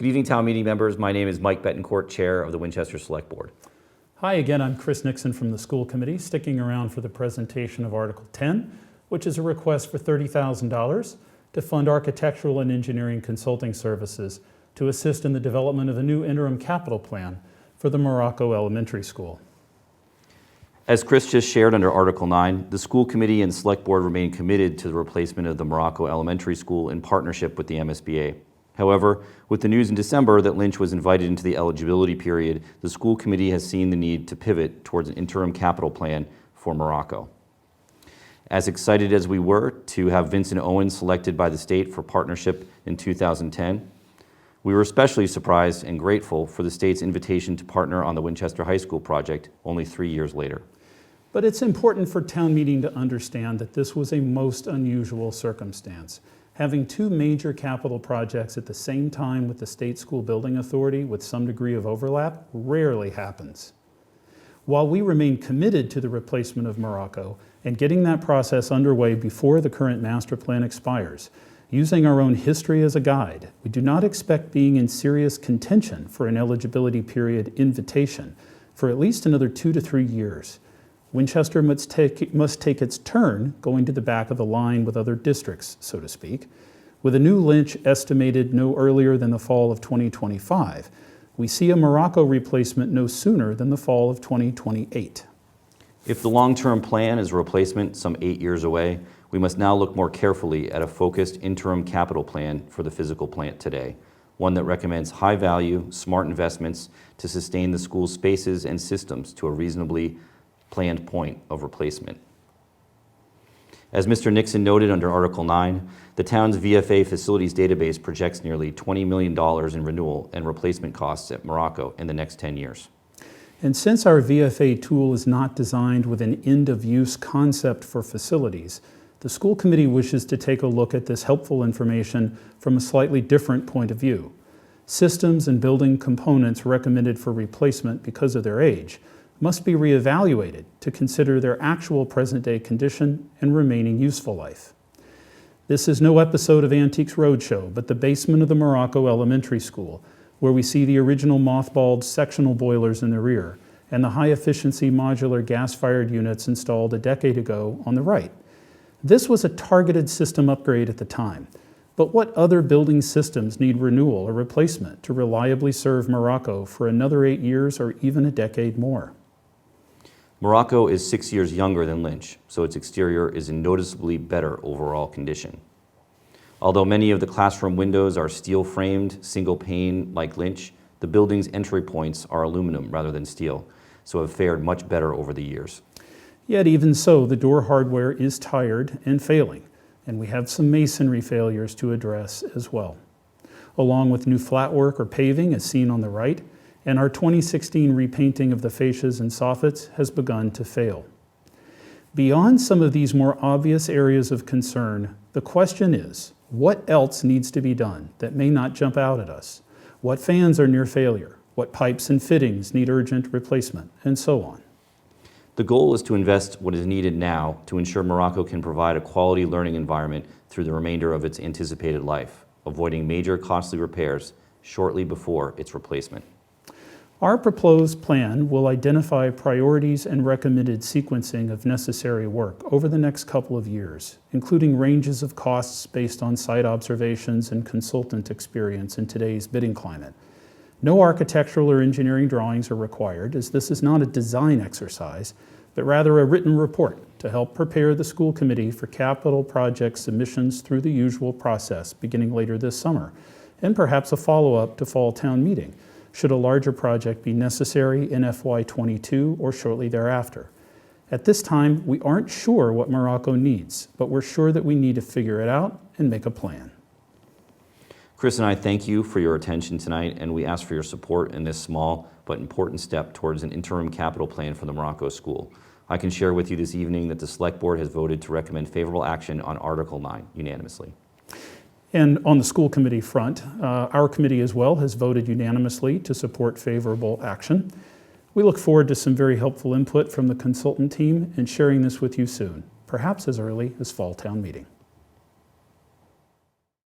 Good evening, town meeting members. My name is Mike Bettencourt, Chair of the Winchester Select Board. Hi again, I'm Chris Nixon from the school committee, sticking around for the presentation of Article 10, which is a request for $30,000 to fund architectural and engineering consulting services to assist in the development of a new interim capital plan for the Muraco Elementary School. As Chris just shared under Article 9, the school committee and select board remain committed to the replacement of the Muraco Elementary School in partnership with the MSBA. However, with the news in December that Lynch was invited into the eligibility period, the school committee has seen the need to pivot towards an interim capital plan for Muraco. As excited as we were to have Vincent Owen selected by the state for partnership in 2010, we were especially surprised and grateful for the state's invitation to partner on the Winchester High School project only 3 years later. But it's important for town meeting to understand that this was a most unusual circumstance. Having two major capital projects at the same time with the State School Building Authority with some degree of overlap rarely happens. While we remain committed to the replacement of Muraco and getting that process underway before the current master plan expires, using our own history as a guide, we do not expect being in serious contention for an eligibility period invitation for at least another 2 to 3 years. Winchester must take its turn going to the back of the line with other districts, so to speak. With a new Lynch estimated no earlier than the fall of 2025, we see a Muraco replacement no sooner than the fall of 2028. If the long-term plan is a replacement some 8 years away, we must now look more carefully at a focused interim capital plan for the physical plant today, one that recommends high-value, smart investments to sustain the school's spaces and systems to a reasonably planned point of replacement. As Mr. Nixon noted under Article 9, the town's VFA facilities database projects nearly $20 million in renewal and replacement costs at Muraco in the next 10 years. And since our VFA tool is not designed with an end-of-use concept for facilities, the school committee wishes to take a look at this helpful information from a slightly different point of view. Systems and building components recommended for replacement because of their age must be reevaluated to consider their actual present-day condition and remaining useful life. This is no episode of Antiques Roadshow, but the basement of the Muraco Elementary School, where we see the original mothballed sectional boilers in the rear and the high-efficiency modular gas-fired units installed a decade ago on the right. This was a targeted system upgrade at the time, but what other building systems need renewal or replacement to reliably serve Muraco for another 8 years or even a decade more? Muraco is 6 years younger than Lynch, so its exterior is in noticeably better overall condition. Although many of the classroom windows are steel-framed, single-pane like Lynch, the building's entry points are aluminum rather than steel, so have fared much better over the years. Yet even so, the door hardware is tired and failing, and we have some masonry failures to address as well. Along with new flatwork or paving as seen on the right, and our 2016 repainting of the fascias and soffits has begun to fail. Beyond some of these more obvious areas of concern, the question is, what else needs to be done that may not jump out at us? What fans are near failure? What pipes and fittings need urgent replacement? And so on. The goal is to invest what is needed now to ensure Muraco can provide a quality learning environment through the remainder of its anticipated life, avoiding major costly repairs shortly before its replacement. Our proposed plan will identify priorities and recommended sequencing of necessary work over the next couple of years, including ranges of costs based on site observations and consultant experience in today's bidding climate. No architectural or engineering drawings are required, as this is not a design exercise, but rather a written report to help prepare the school committee for capital project submissions through the usual process beginning later this summer, and perhaps a follow-up to fall town meeting, should a larger project be necessary in FY22 or shortly thereafter. At this time, we aren't sure what Muraco needs, but we're sure that we need to figure it out and make a plan. Chris and I thank you for your attention tonight, and we ask for your support in this small but important step towards an interim capital plan for the Muraco School. I can share with you this evening that the Select Board has voted to recommend favorable action on Article 9 unanimously. And on the school committee front, our committee as well has voted unanimously to support favorable action. We look forward to some very helpful input from the consultant team and sharing this with you soon, perhaps as early as fall town meeting.